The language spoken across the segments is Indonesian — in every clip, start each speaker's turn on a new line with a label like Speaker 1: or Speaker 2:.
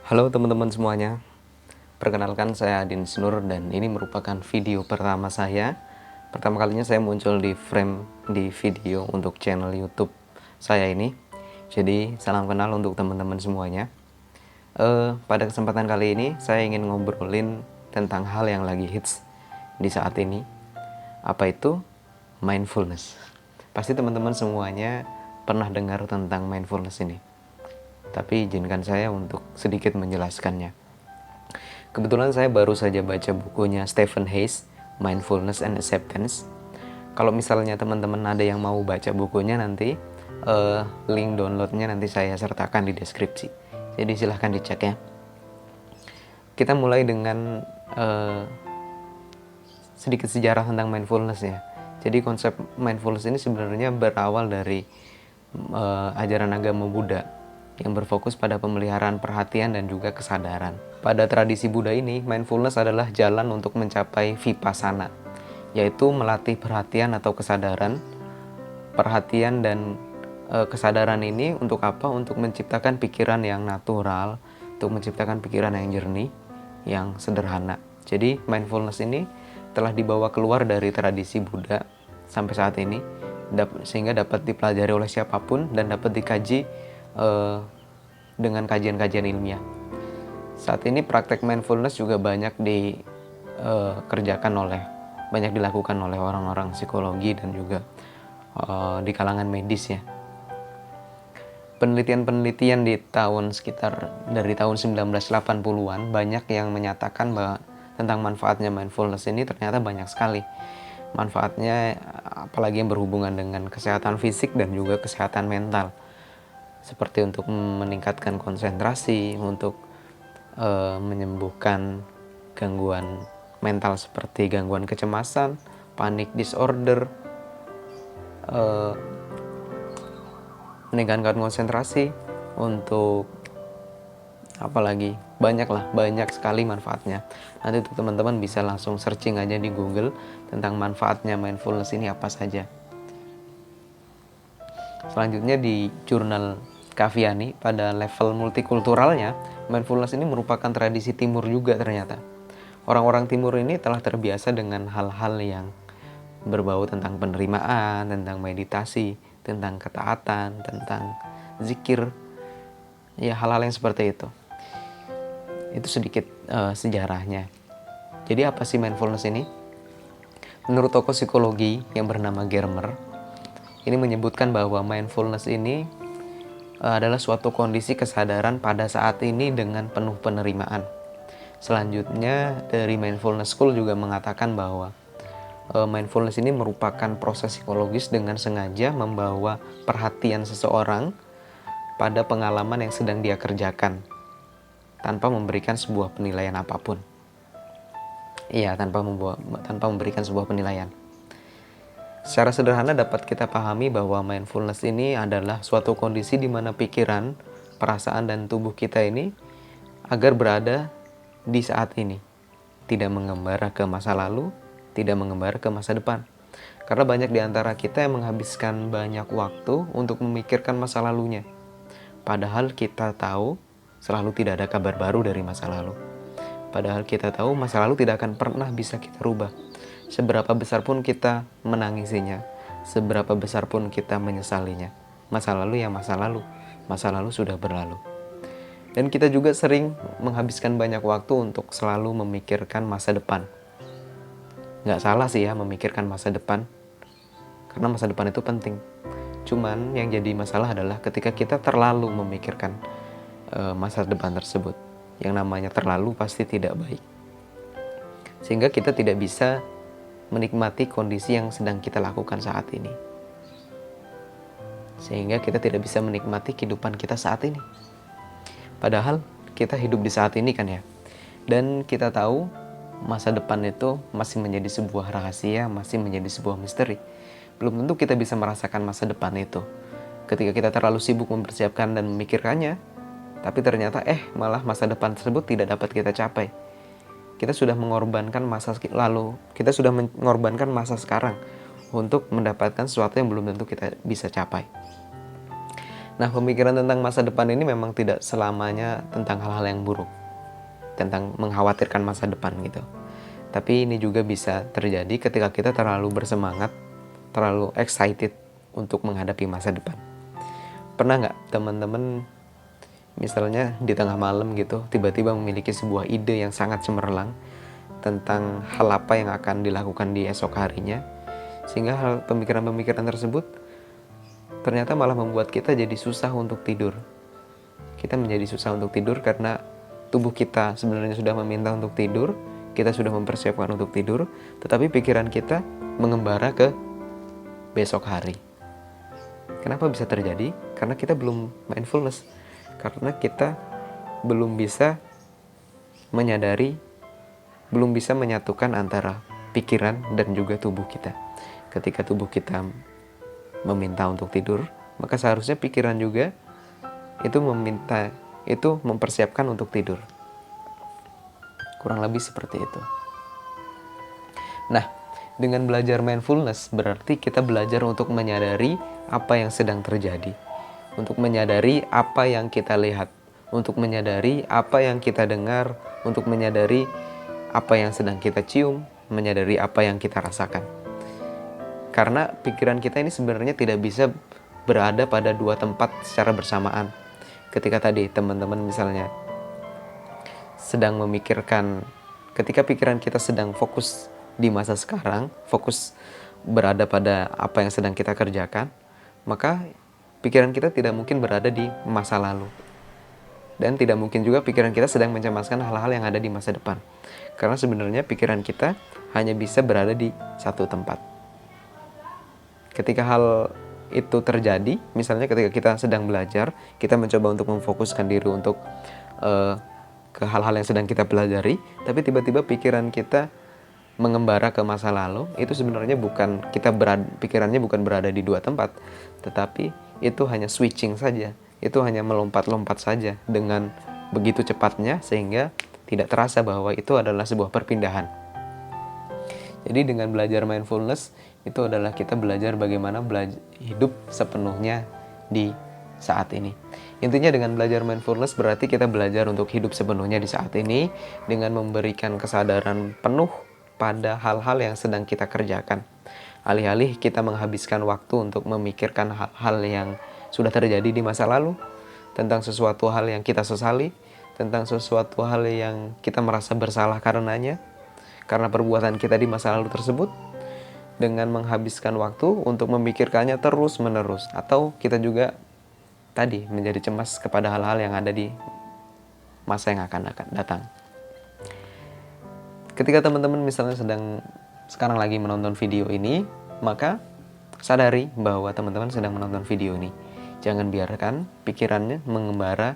Speaker 1: Halo teman-teman semuanya, perkenalkan saya Adin Snur dan ini merupakan video pertama saya. Pertama kalinya saya muncul di frame di video untuk channel YouTube saya ini. Jadi salam kenal untuk teman-teman semuanya. Pada kesempatan kali ini saya ingin ngobrolin tentang hal yang lagi hits di saat ini. Apa itu? Mindfulness. Pasti teman-teman semuanya pernah dengar tentang mindfulness ini. Tapi izinkan saya untuk sedikit menjelaskannya. Kebetulan saya baru saja baca bukunya Stephen Hayes, Mindfulness and Acceptance. Kalau misalnya teman-teman ada yang mau baca bukunya nanti, link downloadnya nanti saya sertakan di deskripsi. Jadi silahkan dicek ya. Kita mulai dengan sedikit sejarah tentang mindfulness ya. Jadi konsep mindfulness ini sebenarnya berawal dari ajaran agama Buddha yang berfokus pada pemeliharaan perhatian dan juga kesadaran. Pada tradisi Buddha ini, mindfulness adalah jalan untuk mencapai vipassana, yaitu melatih perhatian atau kesadaran. Perhatian dan kesadaran ini untuk apa? Untuk menciptakan pikiran yang natural, untuk menciptakan pikiran yang jernih, yang sederhana. Jadi mindfulness ini telah dibawa keluar dari tradisi Buddha sampai saat ini, sehingga dapat dipelajari oleh siapapun dan dapat dikaji dengan kajian-kajian ilmiah. Saat ini praktek mindfulness juga banyak dilakukan oleh orang-orang psikologi dan juga di kalangan medis ya. Penelitian-penelitian dari tahun 1980-an banyak yang menyatakan bahwa tentang manfaatnya mindfulness ini ternyata banyak sekali. Manfaatnya apalagi yang berhubungan dengan kesehatan fisik dan juga kesehatan mental. Seperti untuk meningkatkan konsentrasi, untuk menyembuhkan gangguan mental seperti gangguan kecemasan, panic disorder, meningkatkan konsentrasi, untuk apalagi banyak sekali manfaatnya. Nanti teman-teman bisa langsung searching aja di Google tentang manfaatnya mindfulness ini apa saja. Selanjutnya di jurnal Kaviani, pada level multikulturalnya, mindfulness ini merupakan tradisi timur juga ternyata. Orang-orang timur ini telah terbiasa dengan hal-hal yang berbau tentang penerimaan, tentang meditasi, tentang ketaatan, tentang zikir, ya hal-hal yang seperti itu. Itu sedikit sejarahnya. Jadi apa sih mindfulness ini? Menurut tokoh psikologi yang bernama Germer, ini menyebutkan bahwa mindfulness ini adalah suatu kondisi kesadaran pada saat ini dengan penuh penerimaan. Selanjutnya dari Mindfulness School juga mengatakan bahwa mindfulness ini merupakan proses psikologis dengan sengaja membawa perhatian seseorang pada pengalaman yang sedang dia kerjakan tanpa memberikan sebuah penilaian apapun. Iya, tanpa memberikan sebuah penilaian. Secara sederhana dapat kita pahami bahwa mindfulness ini adalah suatu kondisi di mana pikiran, perasaan, dan tubuh kita ini agar berada di saat ini. Tidak mengembara ke masa lalu, tidak mengembara ke masa depan. Karena banyak di antara kita yang menghabiskan banyak waktu untuk memikirkan masa lalunya. Padahal kita tahu selalu tidak ada kabar baru dari masa lalu. Padahal kita tahu masa lalu tidak akan pernah bisa kita rubah. Seberapa besar pun kita menangisinya, seberapa besar pun kita menyesalinya, masa lalu ya masa lalu sudah berlalu. Dan kita juga sering menghabiskan banyak waktu untuk selalu memikirkan masa depan. Nggak salah sih ya memikirkan masa depan, karena masa depan itu penting. Cuman yang jadi masalah adalah ketika kita terlalu memikirkan masa depan tersebut. Yang namanya terlalu pasti tidak baik. Sehingga kita tidak bisa menikmati kondisi yang sedang kita lakukan saat ini. Sehingga kita tidak bisa menikmati kehidupan kita saat ini. Padahal kita hidup di saat ini kan ya. Dan kita tahu masa depan itu masih menjadi sebuah rahasia, masih menjadi sebuah misteri. Belum tentu kita bisa merasakan masa depan itu. Ketika kita terlalu sibuk mempersiapkan dan memikirkannya, tapi ternyata malah masa depan tersebut tidak dapat kita capai. Kita sudah mengorbankan masa lalu, kita sudah mengorbankan masa sekarang untuk mendapatkan sesuatu yang belum tentu kita bisa capai. Nah, pemikiran tentang masa depan ini memang tidak selamanya tentang hal-hal yang buruk, tentang mengkhawatirkan masa depan gitu. Tapi ini juga bisa terjadi ketika kita terlalu bersemangat, terlalu excited untuk menghadapi masa depan. Pernah nggak teman-teman misalnya di tengah malam gitu, tiba-tiba memiliki sebuah ide yang sangat cemerlang tentang hal apa yang akan dilakukan di esok harinya, sehingga hal pemikiran-pemikiran tersebut ternyata malah membuat kita jadi susah untuk tidur. Kita menjadi susah untuk tidur karena tubuh kita sebenarnya sudah meminta untuk tidur, kita sudah mempersiapkan untuk tidur, tetapi pikiran kita mengembara ke besok hari. Kenapa bisa terjadi? Karena kita belum mindfulness. Karena kita belum bisa menyadari, belum bisa menyatukan antara pikiran dan juga tubuh kita. Ketika tubuh kita meminta untuk tidur, maka seharusnya pikiran juga itu mempersiapkan untuk tidur. Kurang lebih seperti itu. Nah, dengan belajar mindfulness berarti kita belajar untuk menyadari apa yang sedang terjadi, untuk menyadari apa yang kita lihat, untuk menyadari apa yang kita dengar, untuk menyadari apa yang sedang kita cium, menyadari apa yang kita rasakan. Karena pikiran kita ini sebenarnya tidak bisa berada pada dua tempat secara bersamaan. Ketika tadi teman-teman misalnya sedang memikirkan, ketika pikiran kita sedang fokus di masa sekarang, fokus berada pada apa yang sedang kita kerjakan, maka pikiran kita tidak mungkin berada di masa lalu. Dan tidak mungkin juga pikiran kita sedang mencemaskan hal-hal yang ada di masa depan. Karena sebenarnya pikiran kita hanya bisa berada di satu tempat. Ketika hal itu terjadi, misalnya ketika kita sedang belajar, kita mencoba untuk memfokuskan diri untuk ke hal-hal yang sedang kita pelajari, tapi tiba-tiba pikiran kita mengembara ke masa lalu, itu sebenarnya pikirannya bukan berada di dua tempat, tetapi itu hanya switching saja, itu hanya melompat-lompat saja dengan begitu cepatnya sehingga tidak terasa bahwa itu adalah sebuah perpindahan. Jadi dengan belajar mindfulness itu adalah kita belajar bagaimana hidup sepenuhnya di saat ini. Intinya dengan belajar mindfulness berarti kita belajar untuk hidup sepenuhnya di saat ini dengan memberikan kesadaran penuh pada hal-hal yang sedang kita kerjakan. Alih-alih kita menghabiskan waktu untuk memikirkan hal-hal yang sudah terjadi di masa lalu, tentang sesuatu hal yang kita sesali, tentang sesuatu hal yang kita merasa bersalah karenanya, karena perbuatan kita di masa lalu tersebut, dengan menghabiskan waktu untuk memikirkannya terus-menerus. Atau kita juga tadi menjadi cemas kepada hal-hal yang ada di masa yang akan datang. Ketika teman-teman misalnya sekarang lagi menonton video ini, maka sadari bahwa teman-teman sedang menonton video ini. Jangan biarkan pikirannya mengembara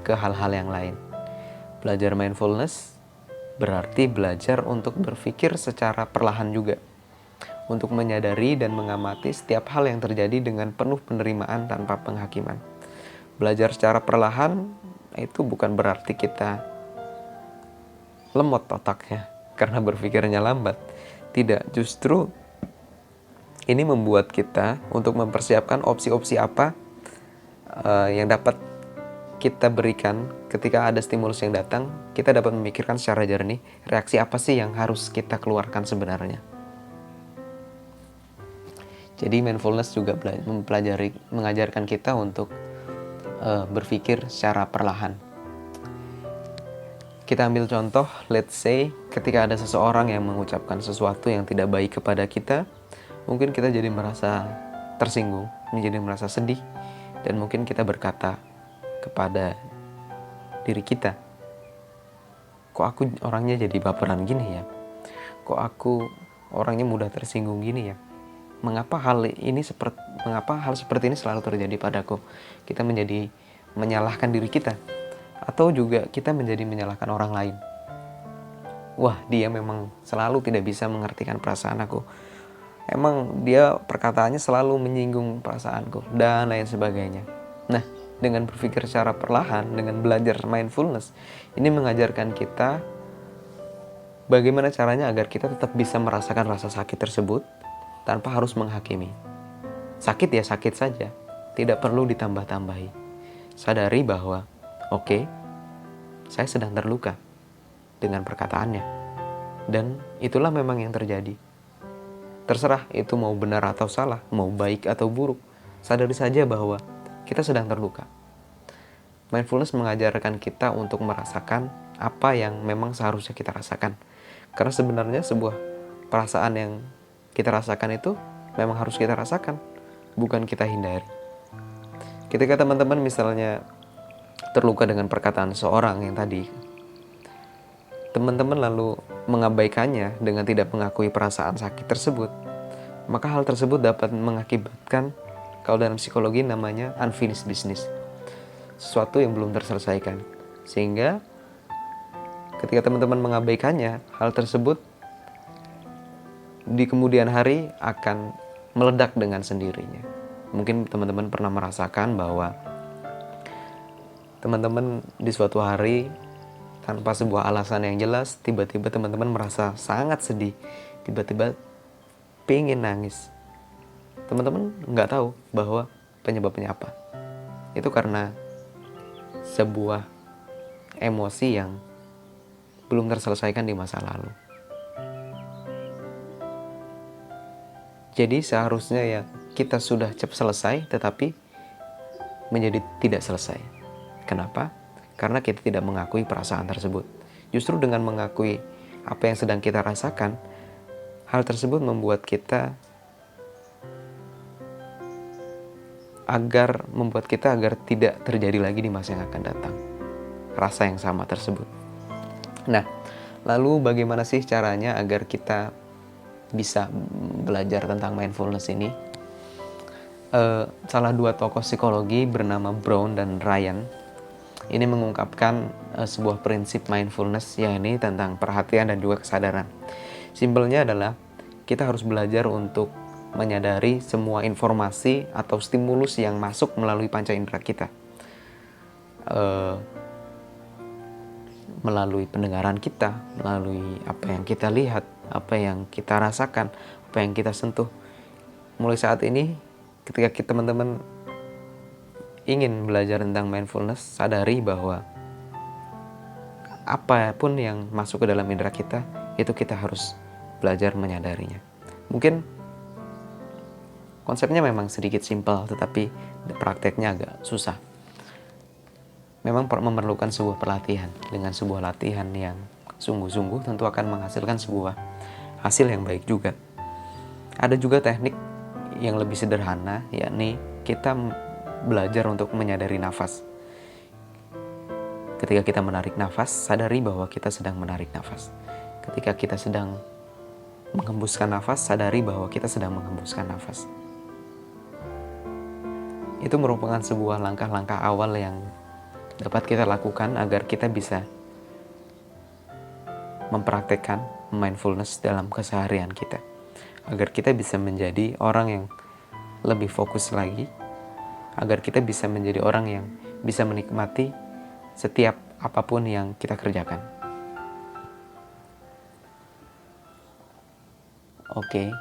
Speaker 1: ke hal-hal yang lain. Belajar mindfulness berarti belajar untuk berpikir secara perlahan juga, untuk menyadari dan mengamati setiap hal yang terjadi dengan penuh penerimaan tanpa penghakiman. Belajar secara perlahan itu bukan berarti kita lemot otaknya karena berpikirnya lambat. Tidak, justru ini membuat kita untuk mempersiapkan opsi-opsi apa yang dapat kita berikan ketika ada stimulus yang datang. Kita dapat memikirkan secara jernih reaksi apa sih yang harus kita keluarkan sebenarnya. Jadi mindfulness juga mengajarkan kita untuk berpikir secara perlahan. Kita ambil contoh, let's say ketika ada seseorang yang mengucapkan sesuatu yang tidak baik kepada kita, mungkin kita jadi merasa tersinggung, menjadi merasa sedih, dan mungkin kita berkata kepada diri kita, kok aku orangnya jadi baperan gini ya? Kok aku orangnya mudah tersinggung gini ya? Mengapa hal seperti ini selalu terjadi padaku? Kita menjadi menyalahkan diri kita, atau juga kita menjadi menyalahkan orang lain. Wah, dia memang selalu tidak bisa mengertikan perasaan aku. Emang dia perkataannya selalu menyinggung perasaanku, dan lain sebagainya. Nah, dengan berpikir secara perlahan, dengan belajar mindfulness, ini mengajarkan kita bagaimana caranya agar kita tetap bisa merasakan rasa sakit tersebut tanpa harus menghakimi. Sakit ya sakit saja, tidak perlu ditambah-tambahi. Sadari bahwa, oke, saya sedang terluka dengan perkataannya. Dan itulah memang yang terjadi. Terserah itu mau benar atau salah, mau baik atau buruk. Sadari saja bahwa kita sedang terluka. Mindfulness mengajarkan kita untuk merasakan apa yang memang seharusnya kita rasakan. Karena sebenarnya sebuah perasaan yang kita rasakan itu memang harus kita rasakan, bukan kita hindari. Ketika teman-teman misalnya terluka dengan perkataan seorang yang tadi, teman-teman lalu mengabaikannya dengan tidak mengakui perasaan sakit tersebut, maka hal tersebut dapat mengakibatkan, kalau dalam psikologi namanya unfinished business, sesuatu yang belum terselesaikan. Sehingga ketika teman-teman mengabaikannya, hal tersebut di kemudian hari akan meledak dengan sendirinya. Mungkin teman-teman pernah merasakan bahwa teman-teman di suatu hari tanpa sebuah alasan yang jelas, tiba-tiba teman-teman merasa sangat sedih, tiba-tiba pengen nangis. Teman-teman nggak tahu bahwa penyebabnya apa. Itu karena sebuah emosi yang belum terselesaikan di masa lalu. Jadi seharusnya ya kita sudah cepat selesai, tetapi menjadi tidak selesai. Kenapa? Karena kita tidak mengakui perasaan tersebut. Justru dengan mengakui apa yang sedang kita rasakan, hal tersebut membuat kita agar tidak terjadi lagi di masa yang akan datang rasa yang sama tersebut. Nah, lalu bagaimana sih caranya agar kita bisa belajar tentang mindfulness ini? Salah dua tokoh psikologi bernama Brown dan Ryan ini mengungkapkan sebuah prinsip mindfulness, yakni tentang perhatian dan juga kesadaran. Simpelnya adalah kita harus belajar untuk menyadari semua informasi atau stimulus yang masuk melalui panca indera kita, melalui pendengaran kita, melalui apa yang kita lihat, apa yang kita rasakan, apa yang kita sentuh. Mulai saat ini, ketika teman-teman ingin belajar tentang mindfulness, sadari bahwa apapun yang masuk ke dalam indera kita, itu kita harus belajar menyadarinya. Mungkin konsepnya memang sedikit simpel, tetapi prakteknya agak susah. Memang memerlukan sebuah pelatihan. Dengan sebuah latihan yang sungguh-sungguh tentu akan menghasilkan sebuah hasil yang baik juga. Ada juga teknik yang lebih sederhana, yakni kita belajar untuk menyadari nafas. Ketika kita menarik nafas, sadari bahwa kita sedang menarik nafas. Ketika kita sedang menghembuskan nafas, sadari bahwa kita sedang menghembuskan nafas. Itu merupakan sebuah langkah-langkah awal yang dapat kita lakukan agar kita bisa mempraktekkan mindfulness dalam keseharian kita. Agar kita bisa menjadi orang yang lebih fokus lagi, agar kita bisa menjadi orang yang bisa menikmati setiap apapun yang kita kerjakan. Oke,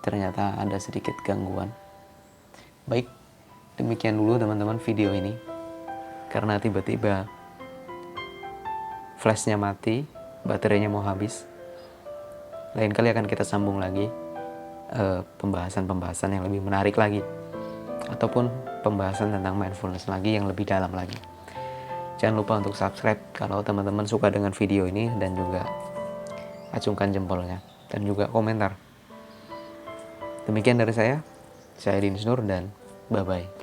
Speaker 1: ternyata ada sedikit gangguan. Baik, demikian dulu teman-teman video ini. Karena tiba-tiba flashnya mati, baterainya mau habis. Lain kali akan kita sambung lagi pembahasan-pembahasan yang lebih menarik lagi, ataupun pembahasan tentang mindfulness lagi yang lebih dalam lagi. Jangan lupa untuk subscribe kalau teman-teman suka dengan video ini, dan juga acungkan jempolnya dan juga komentar. Demikian dari saya Dinis Nur, dan bye-bye.